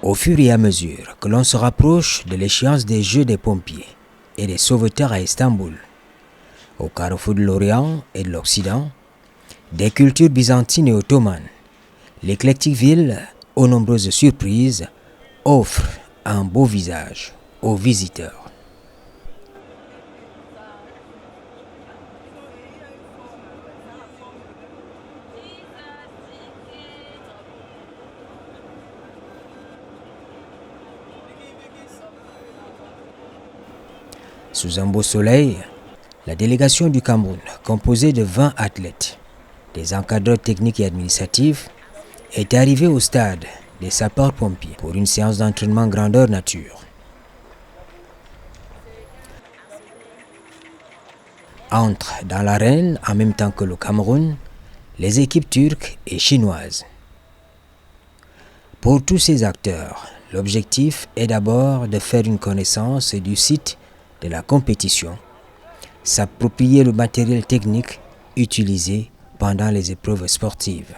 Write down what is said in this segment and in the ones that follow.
Au fur et à mesure que l'on se rapproche de l'échéance des Jeux des pompiers et des sauveteurs à Istanbul, au carrefour de l'Orient et de l'Occident, des cultures byzantines et ottomanes, l'éclectique ville, aux nombreuses surprises, offre un beau visage aux visiteurs. Sous un beau soleil, la délégation du Cameroun, composée de 20 athlètes, des encadreurs techniques et administratifs, est arrivée au stade des sapeurs-pompiers pour une séance d'entraînement grandeur nature. Entrent dans l'arène en même temps que le Cameroun, les équipes turques et chinoises. Pour tous ces acteurs, l'objectif est d'abord de faire une connaissance du site de la compétition, s'approprier le matériel technique utilisé pendant les épreuves sportives.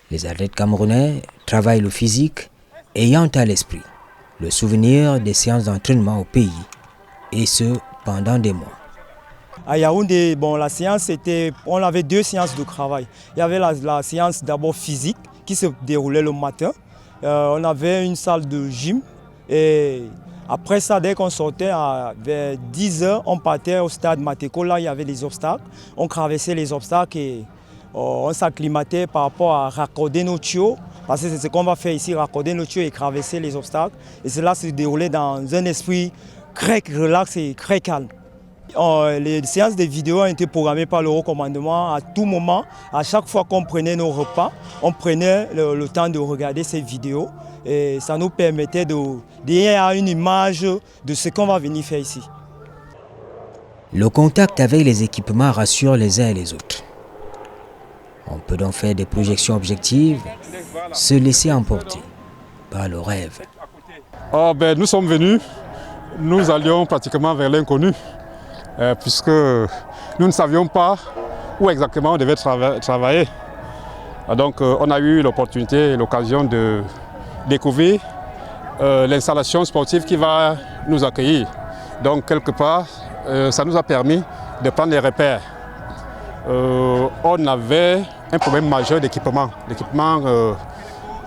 Les athlètes camerounais travaillent le physique ayant à l'esprit le souvenir des séances d'entraînement au pays, et ce pendant des mois. À Yaoundé, la séance on avait 2 séances de travail. Il y avait la séance d'abord physique qui se déroulait le matin. On avait une salle de gym et après ça, dès qu'on sortait vers 10h, on partait au stade Mateko. Là, il y avait des obstacles. On traversait les obstacles et on s'acclimatait par rapport à raccorder nos tuyaux. Parce que c'est ce qu'on va faire ici, raccorder nos tuyaux et traverser les obstacles. Et cela se déroulait dans un esprit très relax et très calme. Les séances de vidéo ont été programmées par le haut commandement à tout moment. À chaque fois qu'on prenait nos repas, on prenait le temps de regarder ces vidéos. Et ça nous permettait d'avoir une image de ce qu'on va venir faire ici. Le contact avec les équipements rassure les uns et les autres. On peut donc faire des projections objectives, se laisser emporter par le rêve. Nous sommes venus, nous allions pratiquement vers l'inconnu, puisque nous ne savions pas où exactement on devait travailler. Donc on a eu l'opportunité et l'occasion de découvrir l'installation sportive qui va nous accueillir. Donc quelque part, ça nous a permis de prendre les repères. On avait un problème majeur d'équipement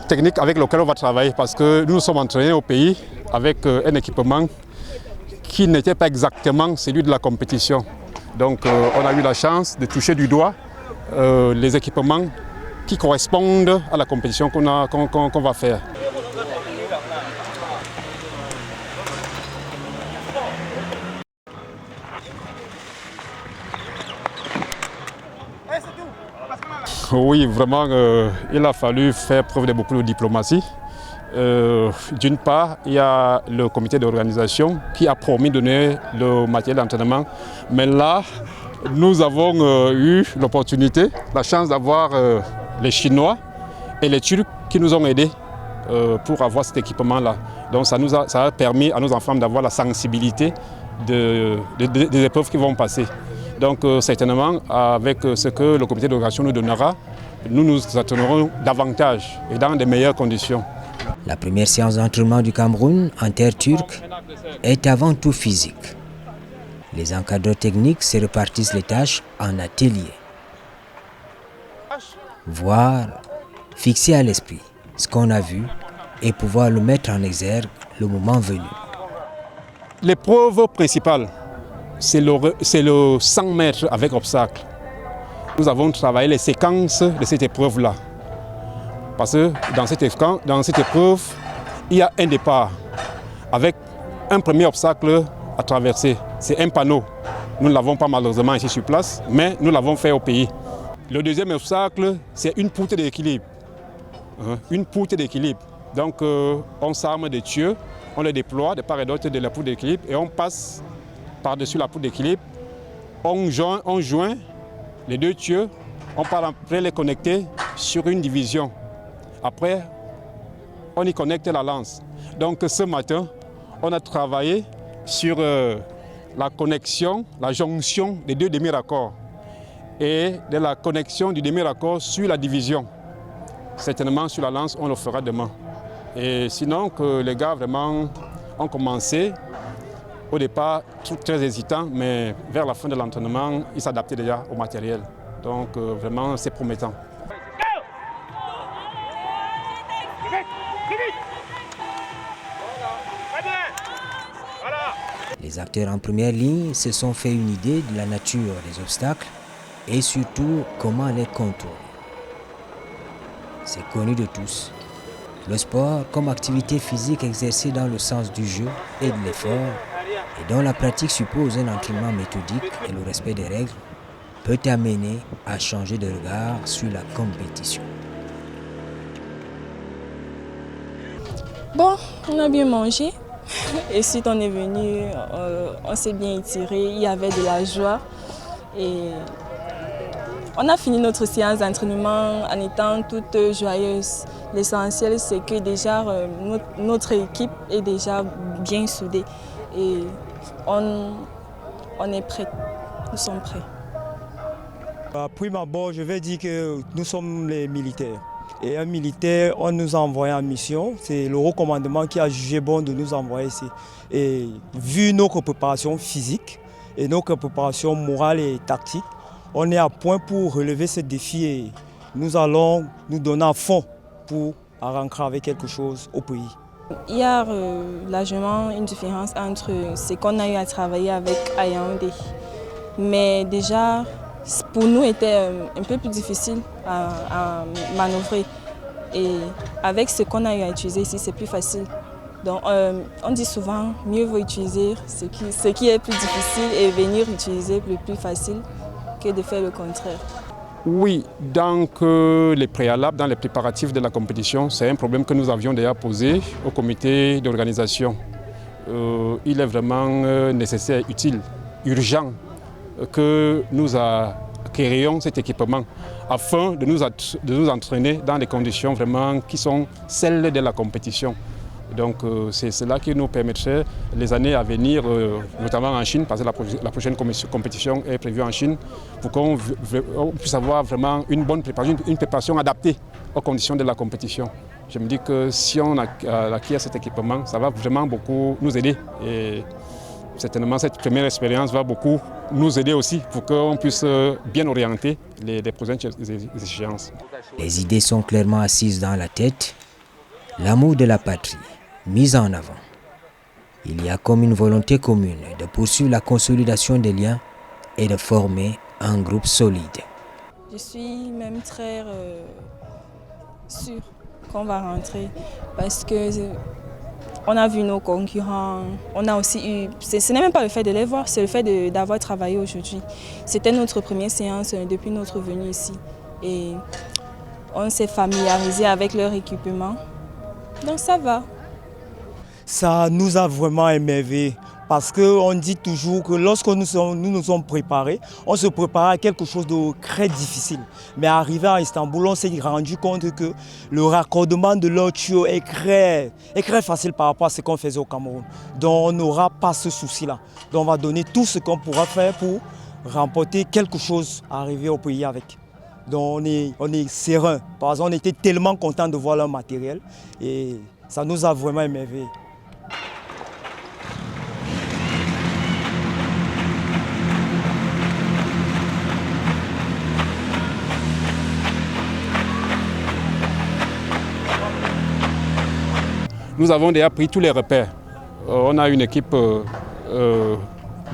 technique avec lequel on va travailler parce que nous nous sommes entraînés au pays avec un équipement qui n'était pas exactement celui de la compétition. Donc on a eu la chance de toucher du doigt les équipements qui correspondent à la compétition qu'on va faire. Oui, vraiment, il a fallu faire preuve de beaucoup de diplomatie. D'une part, il y a le comité d'organisation qui a promis de donner le matériel d'entraînement. Mais là, nous avons eu l'opportunité, la chance d'avoir les Chinois et les Turcs qui nous ont aidés pour avoir cet équipement-là. Donc ça a permis à nos enfants d'avoir la sensibilité des épreuves qui vont passer. Donc certainement, avec ce que le comité d'organisation nous donnera, nous nous entraînerons davantage et dans de meilleures conditions. La première séance d'entraînement du Cameroun en terre turque est avant tout physique. Les encadreurs techniques se répartissent les tâches en ateliers. Voir, fixer à l'esprit ce qu'on a vu et pouvoir le mettre en exergue le moment venu. L'épreuve principale, c'est le 100 mètres avec obstacle. Nous avons travaillé les séquences de cette épreuve-là. Parce que dans cette épreuve, il y a un départ avec un premier obstacle à traverser. C'est un panneau. Nous ne l'avons pas malheureusement ici sur place, mais nous l'avons fait au pays. Le deuxième obstacle, c'est une poutre d'équilibre. Une poutre d'équilibre. Donc on s'arme des tuyaux, on les déploie de part et d'autre de la poutre d'équilibre et on passe par-dessus la poutre d'équilibre. On joint les 2 tuyaux, on part après les connecter sur une division. Après, on y connecte la lance. Donc ce matin, on a travaillé sur la connexion, la jonction des 2 demi-raccords et de la connexion du demi-raccord sur la division. certainement sur la lance, on le fera demain. Et sinon, que les gars vraiment ont commencé, au départ, très hésitants, mais vers la fin de l'entraînement, ils s'adaptaient déjà au matériel. Donc vraiment, c'est promettant. Les acteurs en première ligne se sont fait une idée de la nature des obstacles et surtout comment les contourner. C'est connu de tous. Le sport, comme activité physique exercée dans le sens du jeu et de l'effort, et dont la pratique suppose un entraînement méthodique et le respect des règles, peut amener à changer de regard sur la compétition. Bon, on a bien mangé. Et suite on est venu, on s'est bien étiré, il y avait de la joie. Et on a fini notre séance d'entraînement en étant toute joyeuse. L'essentiel, c'est que déjà notre équipe est déjà bien soudée. Et on est prêts, nous sommes prêts. À prime abord, je vais dire que nous sommes les militaires. Et un militaire, on nous a envoyé en mission. C'est le haut commandement qui a jugé bon de nous envoyer ici. Et vu notre préparation physique et notre préparation morale et tactique, on est à point pour relever ce défi et nous allons nous donner à fond pour rentrer avec quelque chose au pays. Il y a largement une différence entre ce qu'on a eu à travailler avec à Yaoundé. Mais déjà, pour nous, c'était un peu plus difficile à manœuvrer. Et avec ce qu'on a eu à utiliser ici, c'est plus facile. Donc, on dit souvent, mieux vaut utiliser ce qui est plus difficile et venir utiliser le plus facile que de faire le contraire. Oui, donc les préalables dans les préparatifs de la compétition, c'est un problème que nous avions déjà posé au comité d'organisation. Il est vraiment nécessaire, utile, urgent que nous acquérions cet équipement afin de nous entraîner dans des conditions vraiment qui sont celles de la compétition. Donc c'est cela qui nous permettrait les années à venir, notamment en Chine, parce que la prochaine compétition est prévue en Chine, pour qu'on puisse avoir vraiment une bonne préparation, une préparation adaptée aux conditions de la compétition. Je me dis que si on acquiert cet équipement, ça va vraiment beaucoup nous aider. Et certainement, cette première expérience va beaucoup nous aider aussi pour qu'on puisse bien orienter les prochaines échéances. Les idées sont clairement assises dans la tête. L'amour de la patrie, mis en avant. Il y a comme une volonté commune de poursuivre la consolidation des liens et de former un groupe solide. Je suis même très sûre qu'on va rentrer parce que on a vu nos concurrents, on a aussi eu... Ce n'est même pas le fait de les voir, c'est le fait d'avoir travaillé aujourd'hui. C'était notre première séance depuis notre venue ici. Et on s'est familiarisé avec leur équipement. Donc ça va. Ça nous a vraiment émerveillés parce qu'on dit toujours que lorsque nous nous sommes préparés, on se prépare à quelque chose de très difficile. Mais arrivé à Istanbul, on s'est rendu compte que le raccordement de leur tuyau est très facile par rapport à ce qu'on faisait au Cameroun. Donc on n'aura pas ce souci-là. Donc on va donner tout ce qu'on pourra faire pour remporter quelque chose, arriver au pays avec. Donc on est serein. Parce qu'on était tellement contents de voir leur matériel et ça nous a vraiment émerveillés. Nous avons déjà pris tous les repères. On a une équipe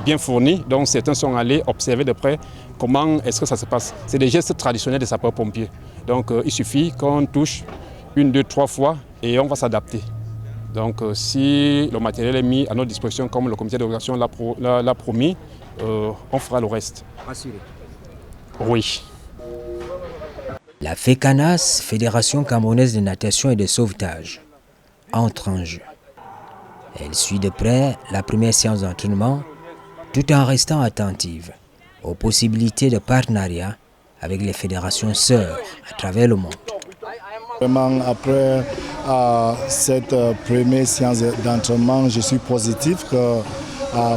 bien fournie, donc certains sont allés observer de près comment est-ce que ça se passe. C'est des gestes traditionnels des sapeurs-pompiers. Donc il suffit qu'on touche 1, 2, 3 fois et on va s'adapter. Donc si le matériel est mis à notre disposition comme le comité d'organisation l'a promis, on fera le reste. Assuré. Oui. La FECANAS, Fédération camerounaise de natation et de sauvetage, entre en jeu. Elle suit de près la première séance d'entraînement tout en restant attentive aux possibilités de partenariat avec les fédérations sœurs à travers le monde. Vraiment, après cette première séance d'entraînement, je suis positif que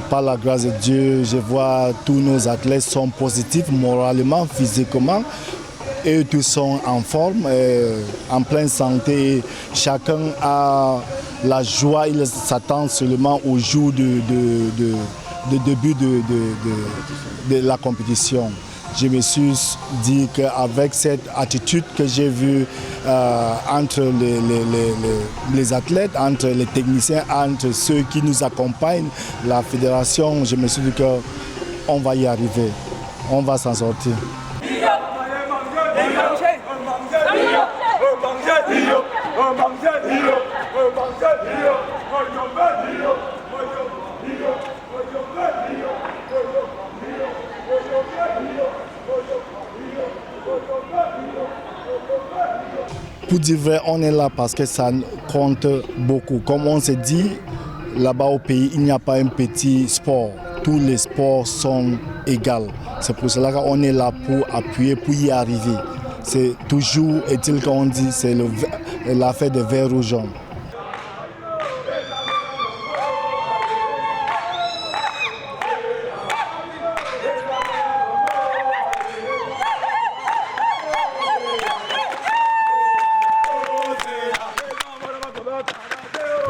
par la grâce de Dieu, je vois tous nos athlètes sont positifs moralement, physiquement. eux tous sont en forme, en pleine santé. Chacun a la joie, il s'attend seulement au jour de début de la compétition. Je me suis dit qu'avec cette attitude que j'ai vue entre les athlètes, entre les techniciens, entre ceux qui nous accompagnent, la fédération, je me suis dit qu'on va y arriver, on va s'en sortir. Pour dire vrai, on est là parce que ça compte beaucoup. Comme on s'est dit, là-bas au pays, il n'y a pas un petit sport. Tous les sports sont égaux. C'est pour cela qu'on est là pour appuyer, pour y arriver. C'est toujours, est-il qu'on dit, c'est l'affaire des verts ou jaunes.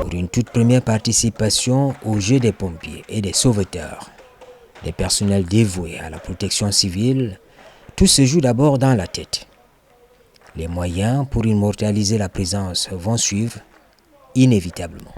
Pour une toute première participation aux Jeux des pompiers et des sauveteurs, des personnels dévoués à la protection civile, tout se joue d'abord dans la tête. Les moyens pour immortaliser la présence vont suivre inévitablement.